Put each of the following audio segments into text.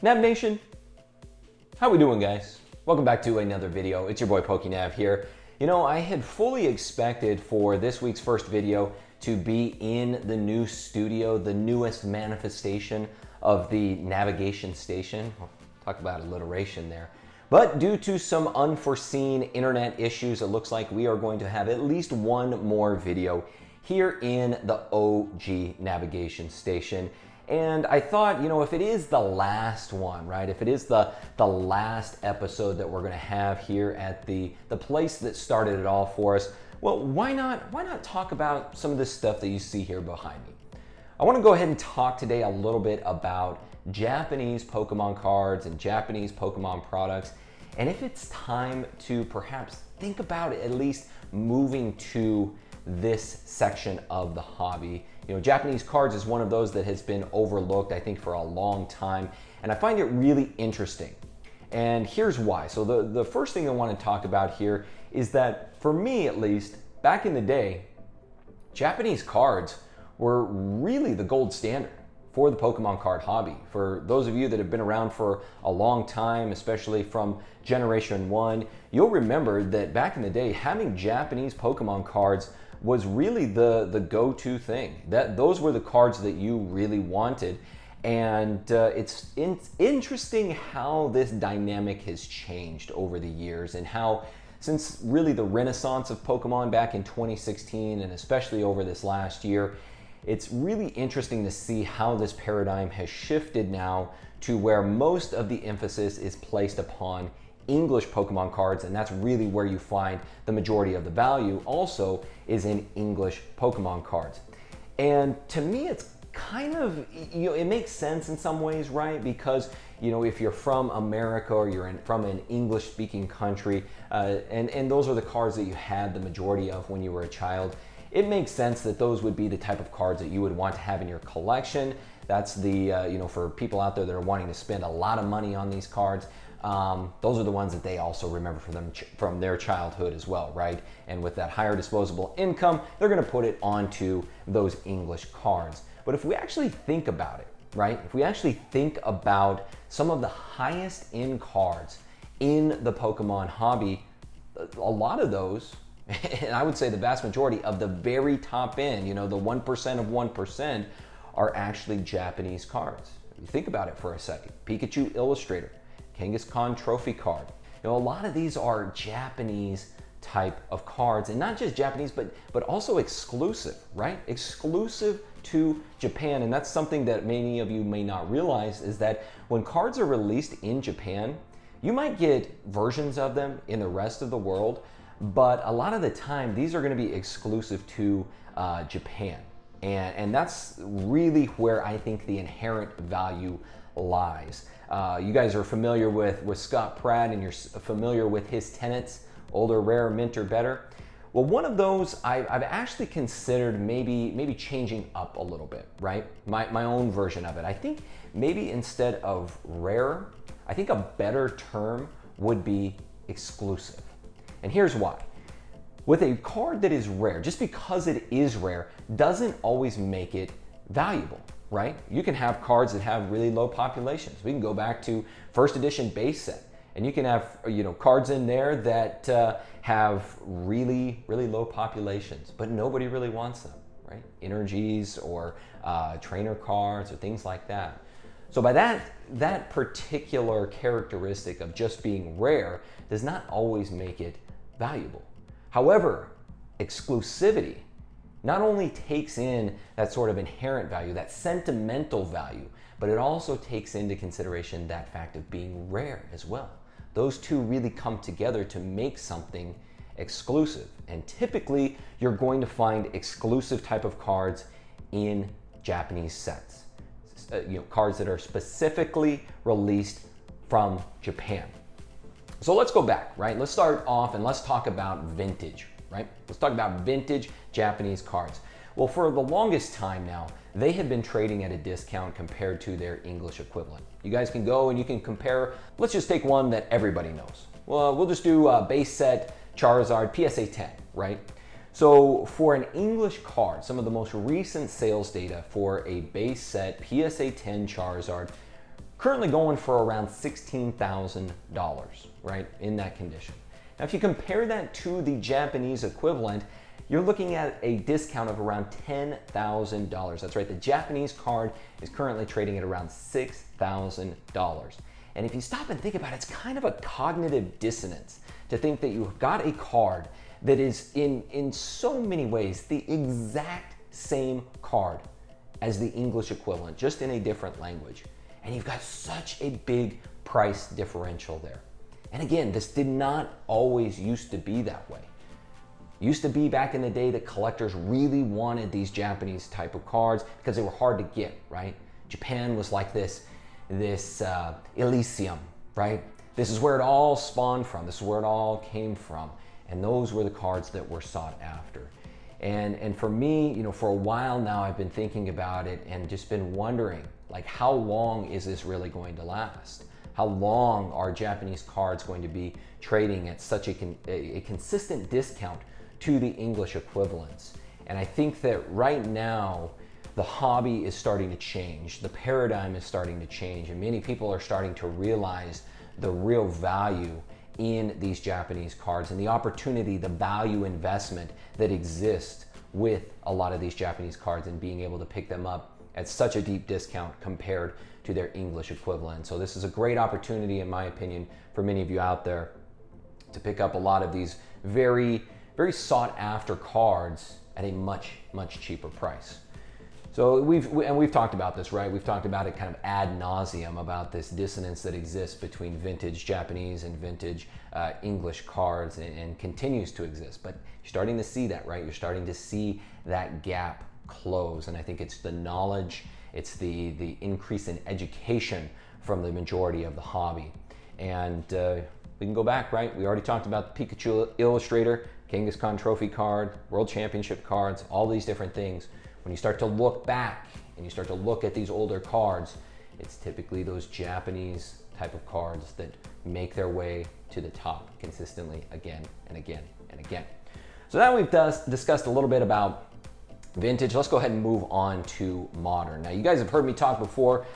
Nav Nation, how we doing, guys? Welcome back to another video. It's your boy PokéNav here. You know, I had fully expected for this week's first video to be in the new studio, the newest manifestation of the navigation station. Talk about alliteration there. But due to some unforeseen internet issues, it looks like we are going to have at least one more video here in the OG navigation station. And I thought, you know, if it is the last one, right? If it is the last episode that we're gonna have here at the place that started it all for us, well, why not talk about some of this stuff that you see here behind me? I wanna go ahead and talk today a little bit about Japanese Pokemon cards and Japanese Pokemon products, and if it's time to perhaps think about at least moving to this section of the hobby. You know, Japanese cards is one of those that has been overlooked, I think, for a long time, and I find it really interesting. And here's why. So the first thing I want to talk about here is that, for me at least, back in the day, Japanese cards were really the gold standard for the Pokemon card hobby. For those of you that have been around for a long time, especially from Generation 1, you'll remember that back in the day, having Japanese Pokemon cards was really the go-to thing. Those were the cards that you really wanted. And it's interesting how this dynamic has changed over the years, and how since really the renaissance of Pokemon back in 2016, and especially over this last year, it's really interesting to see how this paradigm has shifted now to where most of the emphasis is placed upon English Pokemon cards, and that's really where you find the majority of the value also is in English Pokemon cards. And to me, it's kind of, you know, it makes sense in some ways, right? Because, you know, if you're from America or you're from an English speaking country, and those are the cards that you had the majority of when you were a child, it makes sense that those would be the type of cards that you would want to have in your collection. That's the, you know, for people out there that are wanting to spend a lot of money on these cards, those are the ones that they also remember from their childhood as well, right? And with that higher disposable income, they're gonna put it onto those English cards. But if we actually think about it, right? If we actually think about some of the highest end cards in the Pokemon hobby, a lot of those, and I would say the vast majority of the very top end, you know, the 1% of 1%, are actually Japanese cards. If you think about it for a second, Pikachu Illustrator, Kangaskhan Trophy card. You know, a lot of these are Japanese type of cards, and not just Japanese, but also exclusive, right? Exclusive to Japan. And that's something that many of you may not realize, is that when cards are released in Japan, you might get versions of them in the rest of the world, but a lot of the time, these are gonna be exclusive to Japan. And that's really where I think the inherent value lies. You guys are familiar with Scott Pratt, and you're familiar with his tenets, older, rare, mint, or better. Well, one of those I've actually considered maybe changing up a little bit, right? My own version of it. I think maybe instead of rare, I think a better term would be exclusive. And here's why. With a card that is rare, just because it is rare doesn't always make it valuable, right? You can have cards that have really low populations. We can go back to first edition base set, and you can have, you know, cards in there that have really low populations, but nobody really wants them, right? Energies or trainer cards or things like that. So by that particular characteristic of just being rare does not always make it valuable. However, exclusivity not only takes in that sort of inherent value, that sentimental value, but it also takes into consideration that fact of being rare as well. Those two really come together to make something exclusive. And typically, you're going to find exclusive type of cards in Japanese sets. You know, cards that are specifically released from Japan. So let's go back, right? Let's start off and let's talk about vintage, right? Let's talk about vintage Japanese cards. Well, for the longest time now, they have been trading at a discount compared to their English equivalent. You guys can go and you can compare. Let's just take one that everybody knows. Well, we'll just do base set Charizard PSA 10, right? So for an English card, some of the most recent sales data for a base set PSA 10 Charizard currently going for around $16,000, right, in that condition. Now, if you compare that to the Japanese equivalent, you're looking at a discount of around $10,000. That's right, the Japanese card is currently trading at around $6,000. And if you stop and think about it, it's kind of a cognitive dissonance to think that you've got a card that is in so many ways the exact same card as the English equivalent, just in a different language. And you've got such a big price differential there. And again, this did not always used to be that way. It used to be back in the day that collectors really wanted these Japanese type of cards because they were hard to get, right? Japan was like this Elysium, right? This is where it all spawned from. This is where it all came from. And those were the cards that were sought after. And for me, you know, for a while now, I've been thinking about it and just been wondering, like, how long is this really going to last? How long are Japanese cards going to be trading at such a consistent discount to the English equivalents? And I think that right now, the hobby is starting to change. The paradigm is starting to change, and many people are starting to realize the real value in these Japanese cards and the opportunity, the value investment that exists with a lot of these Japanese cards and being able to pick them up at such a deep discount compared to their English equivalent. So this is a great opportunity, in my opinion, for many of you out there to pick up a lot of these very, very sought after cards at a much, much cheaper price. So we've talked about this, right? We've talked about it kind of ad nauseum about this dissonance that exists between vintage Japanese and vintage English cards and continues to exist. But you're starting to see that, right? You're starting to see that gap close. And I think it's the knowledge, it's the increase in education from the majority of the hobby. And we can go back, right? We already talked about the Pikachu Illustrator, Kangaskhan Trophy card, World Championship cards, all these different things. When you start to look back and you start to look at these older cards, it's typically those Japanese type of cards that make their way to the top consistently again and again and again. So now we've discussed a little bit about vintage. Let's go ahead and move on to modern. Now, you guys have heard me talk before.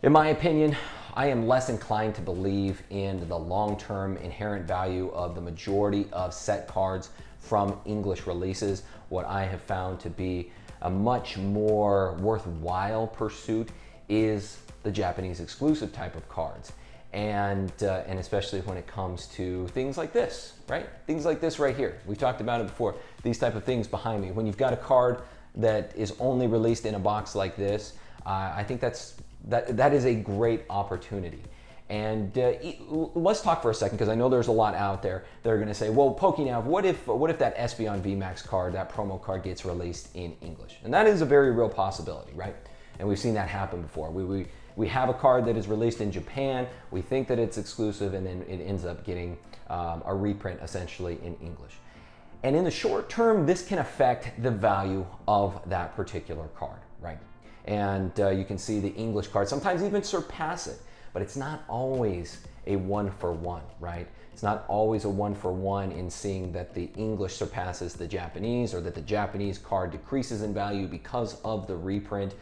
In my opinion, I am less inclined to believe in the long-term inherent value of the majority of set cards from English releases. What I have found to be a much more worthwhile pursuit is the Japanese exclusive type of cards. And especially when it comes to things like this, right? Things like this right here. We've talked about it before. These type of things behind me. When you've got a card that is only released in a box like this, I think that is a great opportunity. And let's talk for a second, because I know there's a lot out there that are going to say, well, PokéNav, what if that Espeon VMAX card, that promo card, gets released in English? And that is a very real possibility, right? And we've seen that happen before. We have a card that is released in Japan, we think that it's exclusive, and then it ends up getting a reprint essentially in English. And in the short term, this can affect the value of that particular card, right? And you can see the English card sometimes even surpass it. But it's not always a one-for-one, right? It's not always a one-for-one in seeing that the English surpasses the Japanese or that the Japanese card decreases in value because of the reprint.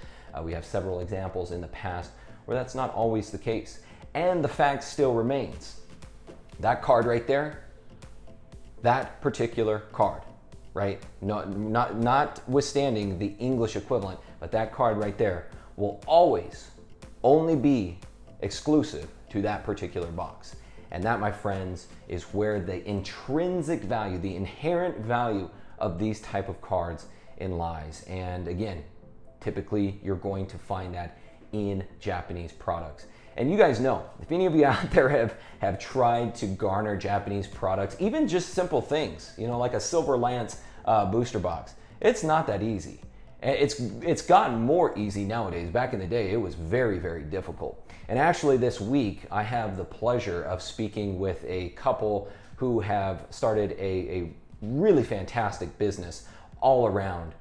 We have several examples in the past where that's not always the case. And the fact still remains, that card right there, that particular card, right? Notwithstanding the English equivalent, but that card right there will always only be exclusive to that particular box. And that, my friends, is where the intrinsic value, the inherent value of these type of cards lies. And again, typically you're going to find that in Japanese products. And you guys know, if any of you out there have tried to garner Japanese products, even just simple things, you know, like a Silver Lance booster box, it's not that easy. It's gotten more easy nowadays. Back in the day, it was very, very difficult. And actually this week, I have the pleasure of speaking with a couple who have started a really fantastic business all around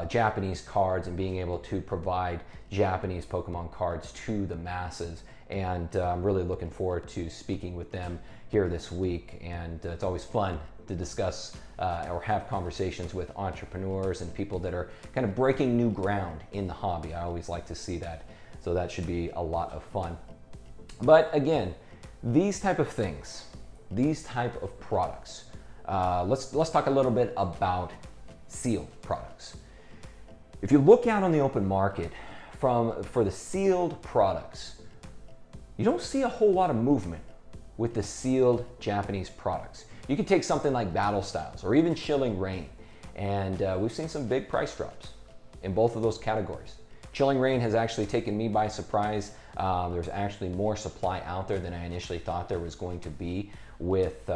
Japanese cards and being able to provide Japanese Pokemon cards to the masses. And I'm really looking forward to speaking with them here this week. And it's always fun to discuss or have conversations with entrepreneurs and people that are kind of breaking new ground in the hobby. I always like to see that. So that should be a lot of fun. But again, these type of things, these type of products, let's talk a little bit about sealed products. If you look out on the open market for the sealed products, you don't see a whole lot of movement with the sealed Japanese products. You can take something like Battle Styles or even Chilling Reign, and we've seen some big price drops in both of those categories. Chilling Reign has actually taken me by surprise. There's actually more supply out there than I initially thought there was going to be with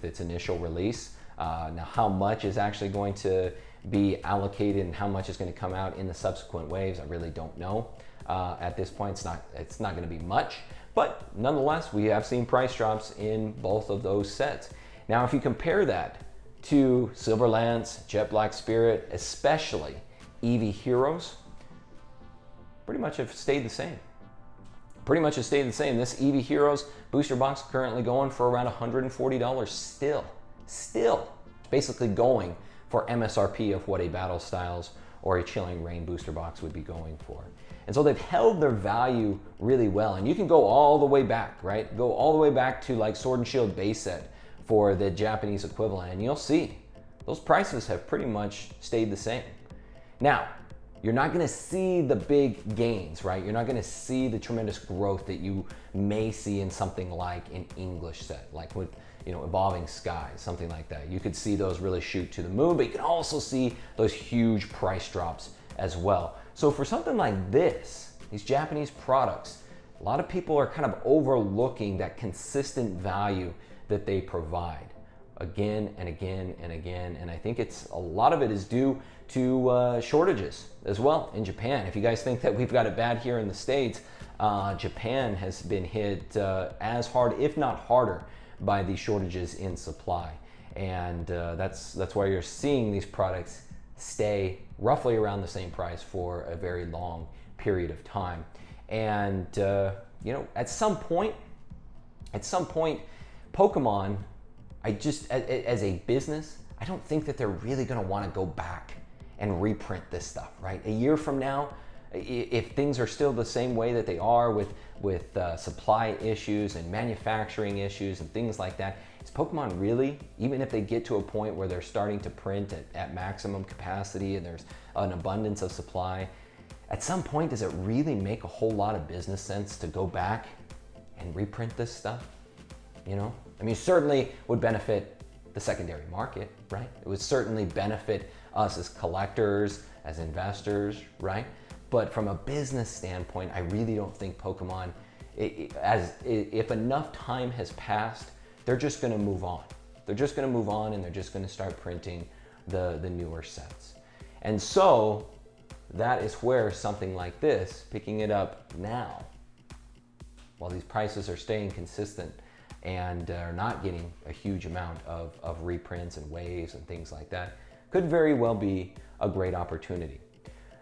its initial release. Now, how much is actually going to be allocated and how much is going to come out in the subsequent waves, I really don't know. At this point, it's not going to be much, but nonetheless, we have seen price drops in both of those sets. Now, if you compare that to Silver Lance, Jet Black Spirit, especially Eevee Heroes, pretty much have stayed the same. Pretty much has stayed the same. This Eevee Heroes booster box currently going for around $140 still. It's basically going for MSRP of what a Battle Styles or a Chilling Reign booster box would be going for. And so they've held their value really well. And you can go all the way back, right? Go all the way back to like Sword and Shield base set for the Japanese equivalent, and you'll see those prices have pretty much stayed the same. Now, you're not going to see the big gains, right? You're not going to see the tremendous growth that you may see in something like an English set, like with, you know, Evolving Skies, something like that. You could see those really shoot to the moon, but you can also see those huge price drops as well. So for something like this, these Japanese products, a lot of people are kind of overlooking that consistent value that they provide again and again and again. And I think a lot of it is due to shortages as well in Japan. If you guys think that we've got it bad here in the States, Japan has been hit as hard, if not harder, by the shortages in supply. And that's why you're seeing these products stay roughly around the same price for a very long period of time. And you know, at some point, Pokemon, as a business, I don't think that they're really going to want to go back and reprint this stuff, right? A year from now, if things are still the same way that they are with supply issues and manufacturing issues and things like that, is Pokemon really, even if they get to a point where they're starting to print at maximum capacity and there's an abundance of supply, at some point, does it really make a whole lot of business sense to go back and reprint this stuff? You know, I mean, certainly would benefit the secondary market, right? It would certainly benefit us as collectors, as investors, right? But from a business standpoint, I really don't think Pokemon, if enough time has passed, they're just going to move on. They're just going to move on, and they're just going to start printing the newer sets. And so that is where something like this, picking it up now, while these prices are staying consistent and are not getting a huge amount of reprints and waves and things like that, could very well be a great opportunity.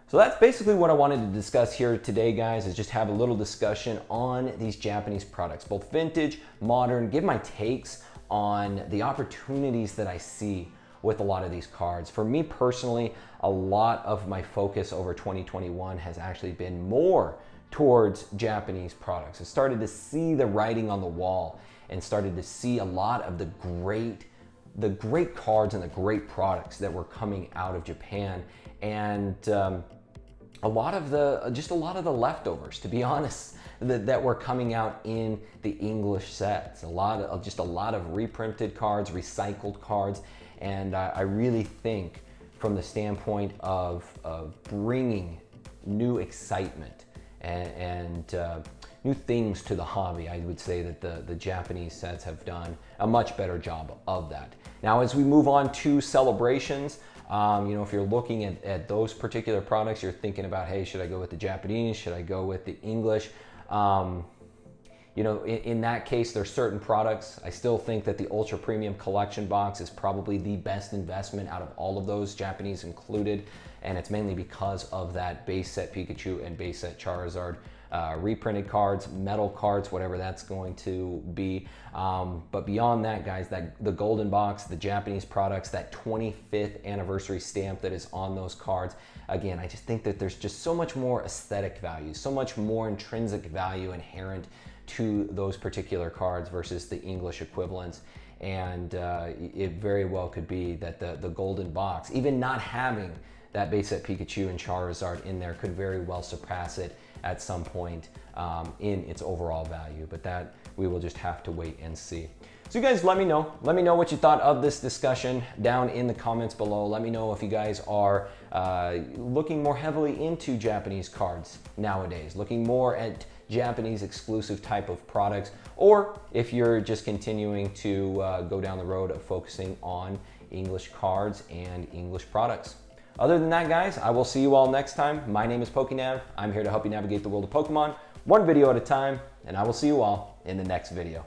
So that's basically what I wanted to discuss here today, guys, is just have a little discussion on these Japanese products, both vintage, modern, give my takes on the opportunities that I see with a lot of these cards. For me personally, a lot of my focus over 2021 has actually been more towards Japanese products. I started to see the writing on the wall and started to see a lot of the great cards and the great products that were coming out of Japan, and a lot of the leftovers, to be honest, that were coming out in the English sets. A lot of reprinted cards, recycled cards, and I really think from the standpoint of bringing new excitement and new things to the hobby, I would say that the Japanese sets have done a much better job of that. Now, as we move on to celebrations, you know, if you're looking at those particular products, you're thinking about, hey, should I go with the Japanese? Should I go with the English? You know, in that case, there's certain products. I still think that the Ultra Premium Collection box is probably the best investment out of all of those, Japanese included, and it's mainly because of that base set Pikachu and base set Charizard reprinted cards, metal cards, whatever that's going to be. But beyond that, guys, the golden box, the Japanese products, that 25th anniversary stamp that is on those cards, again, I just think that there's just so much more aesthetic value, so much more intrinsic value inherent to those particular cards versus the English equivalents. And it very well could be that the golden box, even not having that base set Pikachu and Charizard in there, could very well surpass it at some point in its overall value. But that we will just have to wait and see. So you guys, let me know what you thought of this discussion down in the comments below. Let me know if you guys are looking more heavily into Japanese cards nowadays, looking more at Japanese exclusive type of products, or if you're just continuing to go down the road of focusing on English cards and English products. Other than that, guys, I will see you all next time. My name is PokéNav. I'm here to help you navigate the world of Pokemon, one video at a time, and I will see you all in the next video.